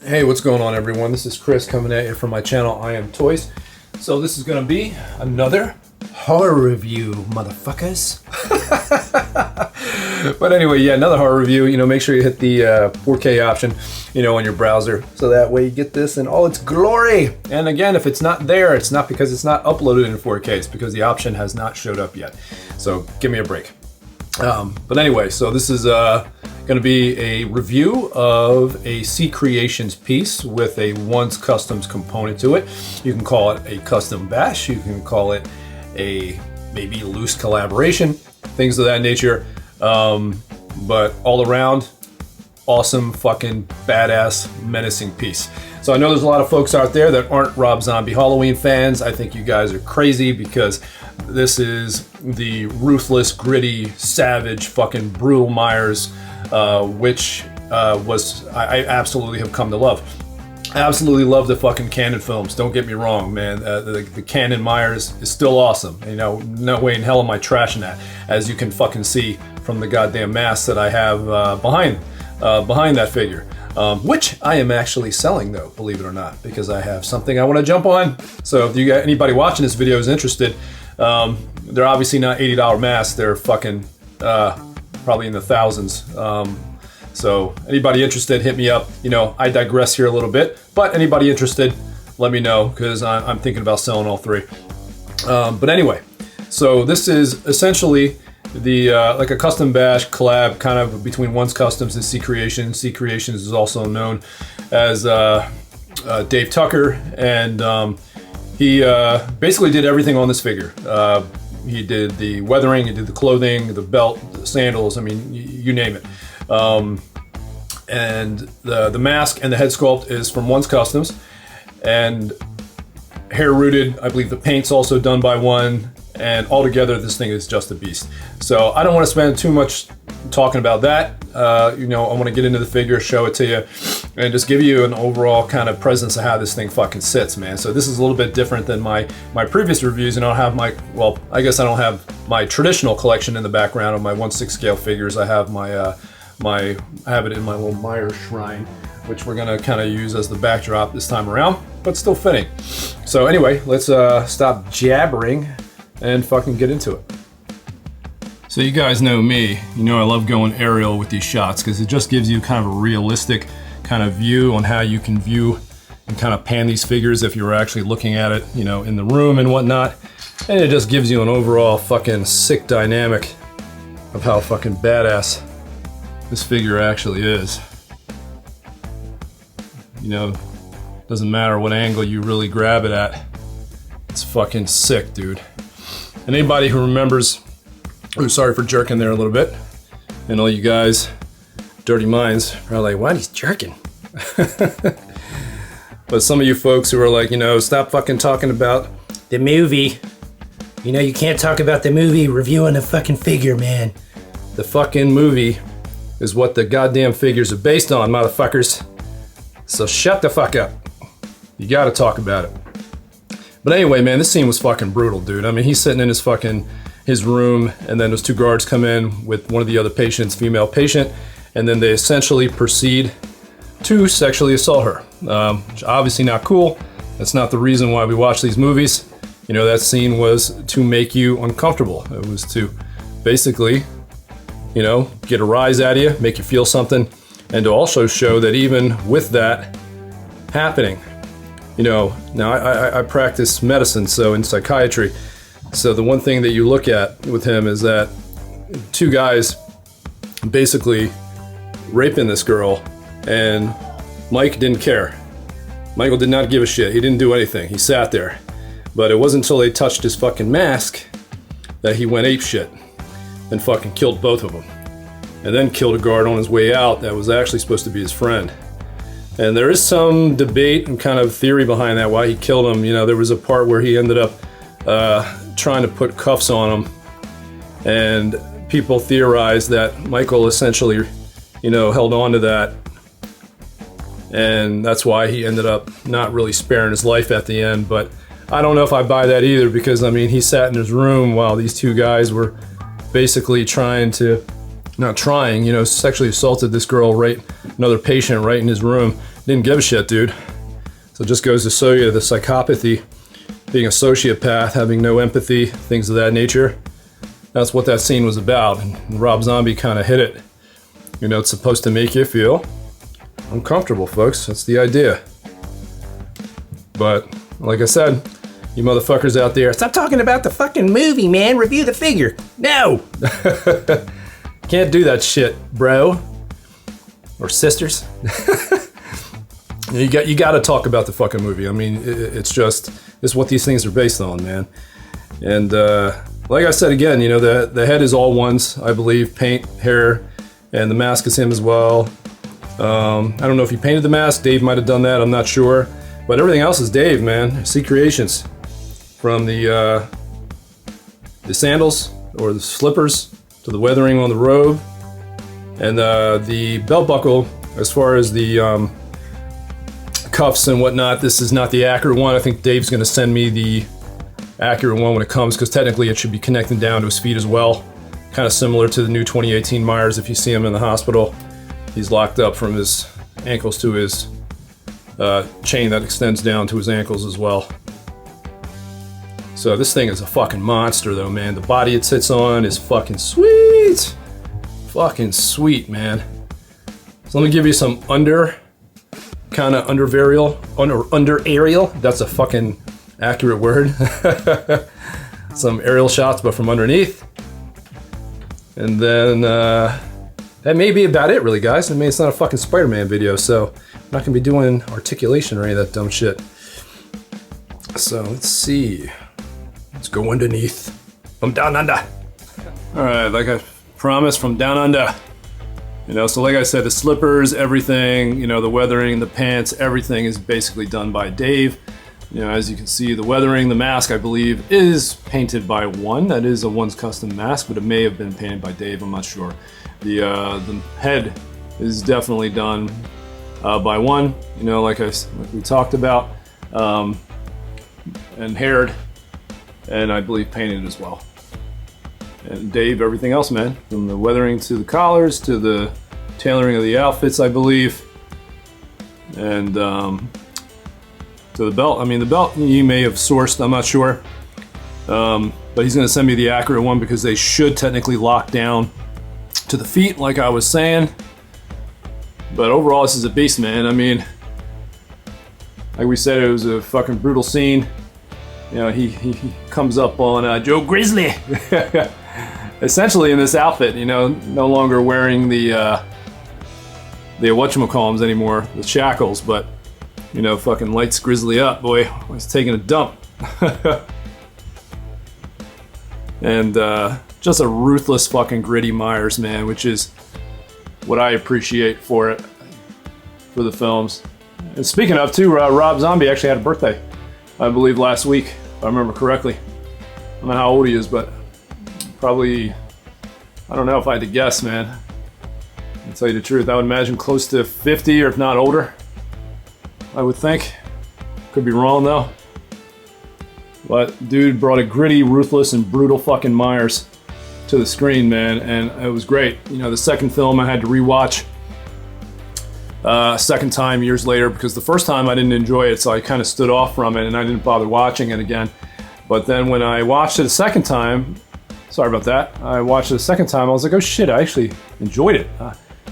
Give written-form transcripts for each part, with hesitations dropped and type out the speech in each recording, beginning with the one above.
Hey, what's going on, everyone? This is Chris coming at you from my channel, I Am Toys. So this is going to be another horror review, motherfuckers. But anyway, yeah, another horror review. You know, make sure you hit the 4K option, you know, on your browser, so that way you get this in all its glory. And again, if it's not there, it's not because it's not uploaded in 4K. It's because the option has not showed up yet. So give me a break. But anyway, so this is going to be a review of a C Creations piece with a Once Customs component to it. You can call it a custom bash. You can call it a maybe loose collaboration, things of that nature. But all around, awesome, fucking badass, menacing piece. So I know there's a lot of folks out there that aren't Rob Zombie Halloween fans. I think you guys are crazy because this is the ruthless, gritty, savage, fucking brutal Myers, which I absolutely have come to love. I absolutely love the fucking Cannon films. Don't get me wrong, man. The Cannon Myers is still awesome. You know, no way in hell am I trashing that, as you can fucking see from the goddamn mask that I have behind that figure. Which I am actually selling, though, believe it or not, because I have something I want to jump on. So if you got anybody watching this video is interested, they're obviously not $80 masks. They're fucking probably in the thousands. So anybody interested, hit me up. You know, I digress here a little bit, but anybody interested, let me know, because I'm thinking about selling all three. But anyway, so this is essentially the like a custom bash collab kind of between Once Customs and C Creations. C Creations is also known as Dave Tucker, and he basically did everything on this figure. He did the weathering, he did the clothing, the belt, the sandals, I mean, you name it. And the mask and the head sculpt is from Once Customs, and hair rooted. I believe the paint's also done by one, and altogether this thing is just a beast. So I don't want to spend too much talking about that. You know, I want to get into the figure, show it to you, and just give you an overall kind of presence of how this thing fucking sits, man. So this is a little bit different than my previous reviews, and I don't have my, well, I guess I don't have my traditional collection in the background of my 1/6 scale figures. I have my I have it in my little Myers shrine, which we're gonna kind of use as the backdrop this time around, but still fitting. So anyway, let's stop jabbering and fucking get into it. So you guys know me, you know I love going aerial with these shots because it just gives you kind of a realistic kind of view on how you can view and kind of pan these figures if you were actually looking at it, you know, in the room and whatnot. And it just gives you an overall fucking sick dynamic of how fucking badass this figure actually is. You know, doesn't matter what angle you really grab it at, it's fucking sick, dude. And anybody who remembers, oh, sorry for jerking there a little bit, and all you guys, dirty minds, are like, what, he's jerking? But some of you folks who are like, you know, stop fucking talking about the movie. You know, you can't talk about the movie reviewing a fucking figure, man. The fucking movie is what the goddamn figures are based on, motherfuckers. So shut the fuck up. You gotta talk about it. But anyway, man, this scene was fucking brutal, dude. I mean, he's sitting in his room, and then those two guards come in with one of the other patients, female patient, and then they essentially proceed to sexually assault her. Which obviously not cool. That's not the reason why we watch these movies. You know, that scene was to make you uncomfortable. It was to basically, you know, get a rise out of you, make you feel something, and to also show that even with that happening, you know, now I practice medicine, so in psychiatry, so the one thing that you look at with him is that two guys basically raping this girl, and Mike didn't care. Michael did not give a shit. He didn't do anything. He sat there. But it wasn't until they touched his fucking mask that he went ape shit and fucking killed both of them. And then killed a guard on his way out that was actually supposed to be his friend. And there is some debate and kind of theory behind that, why he killed him. You know, there was a part where he ended up trying to put cuffs on him. And people theorized that Michael essentially, you know, held on to that. And that's why he ended up not really sparing his life at the end. But I don't know if I buy that either, because I mean, he sat in his room while these two guys were basically trying to, not trying, you know, sexually assaulted this girl, right, another patient right in his room, Didn't give a shit, dude. So it just goes to show you the psychopathy, being a sociopath, having no empathy, things of that nature. That's what that scene was about, and Rob Zombie kind of hit it. You know, it's supposed to make you feel uncomfortable, folks. That's the idea. But, like I said, you motherfuckers out there, stop talking about the fucking movie, man. Review the figure. No! Can't do that shit, bro. Or sisters. You got to talk about the fucking movie. I mean, it's what these things are based on, man. And like I said again, you know, the head is all ones, I believe, paint, hair, and the mask is him as well. I don't know if he painted the mask. Dave might have done that. I'm not sure. But everything else is Dave, man. C Creations. From the sandals or the slippers to the weathering on the robe, and the belt buckle. As far as the cuffs and whatnot, this is not the accurate one. I think Dave's going to send me the accurate one when it comes, because technically it should be connecting down to his feet as well. Kind of similar to the new 2018 Myers. If you see him in the hospital, he's locked up from his ankles to his chain that extends down to his ankles as well. So this thing is a fucking monster though, man. The body it sits on is fucking sweet. Fucking sweet, man. So let me give you some kind of under aerial. That's a fucking accurate word. Some aerial shots, but from underneath. And then that may be about it, really, guys. I mean, it's not a fucking Spider-Man video, so I'm not gonna be doing articulation or any of that dumb shit. So let's see. Let's go underneath. From down under. All right, like I promised, from down under. You know, so like I said, the slippers, everything, you know, the weathering, the pants, everything is basically done by Dave. You know, as you can see, the weathering, the mask, I believe, is painted by One. That is a One's custom mask, but it may have been painted by Dave, I'm not sure. The head is definitely done by One, you know, like we talked about, and haired, and I believe painted as well. And Dave, everything else, man, from the weathering to the collars to the tailoring of the outfits, I believe, and to the belt. I mean, the belt he may have sourced, I'm not sure, but he's gonna send me the accurate one, because they should technically lock down to the feet, like I was saying. But overall, this is a beast, man. I mean, like we said, it was a fucking brutal scene. You know, he comes up on Joe Grizzly, essentially in this outfit. You know, no longer wearing the whatchamacallums anymore, the shackles, but you know, fucking lights Grizzly up, boy. He's taking a dump. And just a ruthless fucking gritty Myers, man, which is what I appreciate for the films. And speaking of, too, Rob Zombie actually had a birthday, I believe, last week, if I remember correctly. I don't know how old he is, but probably, I don't know if I had to guess, man. I'll tell you the truth, I would imagine close to 50, or if not older, I would think. Could be wrong, though. But dude brought a gritty, ruthless, and brutal fucking Myers to the screen, man, and it was great. You know, the second film I had to rewatch second time years later, because the first time I didn't enjoy it, so I kind of stood off from it and I didn't bother watching it again. But then when I watched it a second time, sorry about that, I watched it a second time, I was like, oh shit, I actually enjoyed it.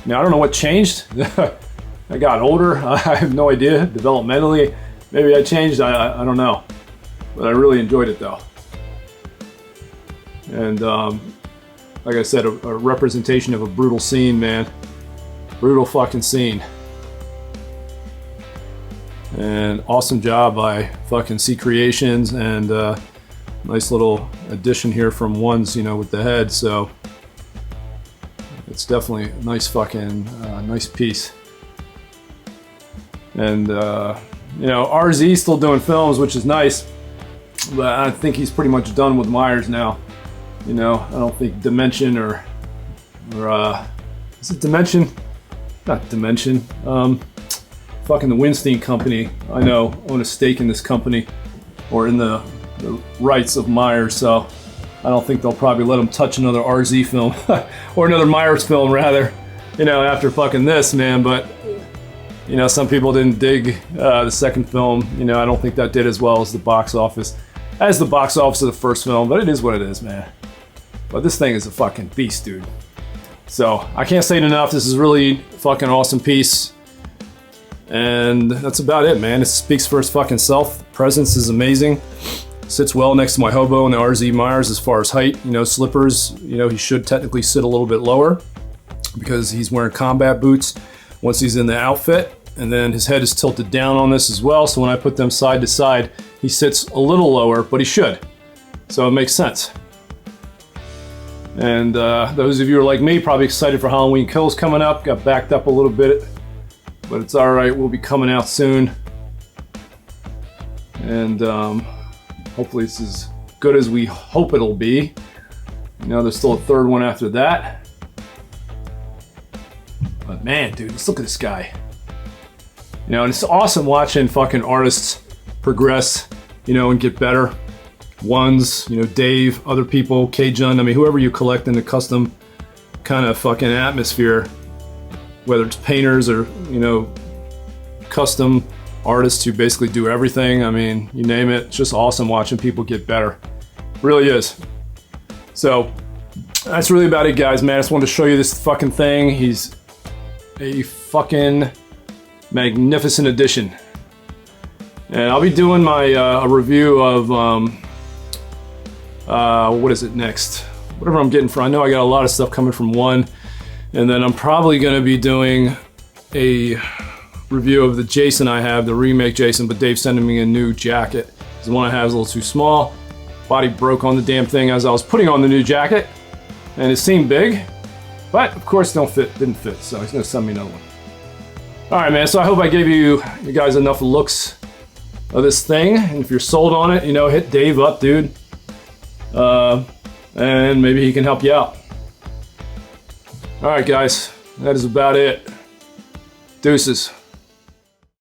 Now I don't know what changed. I got older, I have no idea, developmentally. Maybe I changed, I don't know. But I really enjoyed it though. And like I said, a representation of a brutal scene, man. Brutal fucking scene. And awesome job by fucking C Creations, and nice little addition here from Ones, you know, with the head. So it's definitely a nice fucking nice piece. And you know, RZ still doing films, which is nice, but I think he's pretty much done with Myers now. You know, I don't think Dimension or is it Dimension? Not Dimension. Fucking the Winstein Company, I know, own a stake in this company, or in the rights of Myers, so I don't think they'll probably let him touch another RZ film, or another Myers film rather, you know, after fucking this, man. But, You know, some people didn't dig the second film. You know, I don't think that did as well as the box office of the first film, but it is what it is, man. But this thing is a fucking beast, dude. So I can't say it enough. This is really fucking awesome piece. And that's about it, man. It speaks for its fucking self. The presence is amazing. Sits well next to my hobo and the RZ Myers as far as height. You know, slippers, you know, he should technically sit a little bit lower because he's wearing combat boots once he's in the outfit. And then his head is tilted down on this as well. So when I put them side to side, he sits a little lower, but he should. So it makes sense. And those of you who are like me, probably excited for Halloween Kills coming up. Got backed up a little bit, but it's all right. We'll be coming out soon. And hopefully it's as good as we hope it'll be. You know, there's still a third one after that. But man, dude, let's look at this guy. You know, and it's awesome watching fucking artists progress, you know, and get better. Ones, you know, Dave, other people, K-Jun, I mean, whoever you collect in the custom kind of fucking atmosphere, whether it's painters or, you know, custom artists who basically do everything. I mean, you name it. It's just awesome watching people get better. It really is. So that's really about it, guys, man. I just wanted to show you this fucking thing. He's a fucking magnificent addition. And I'll be doing my a review of what is it next? Whatever I'm getting from. I know I got a lot of stuff coming from one, and then I'm probably going to be doing a review of the Jason I have, the remake Jason, but Dave's sending me a new jacket. The one I have is a little too small. Body broke on the damn thing as I was putting on the new jacket, and it seemed big, but of course didn't fit, so he's going to send me another one. All right, man, so I hope I gave you guys enough looks of this thing, and if you're sold on it, you know, hit Dave up, dude. And maybe he can help you out. All right, guys, that is about it. Deuces.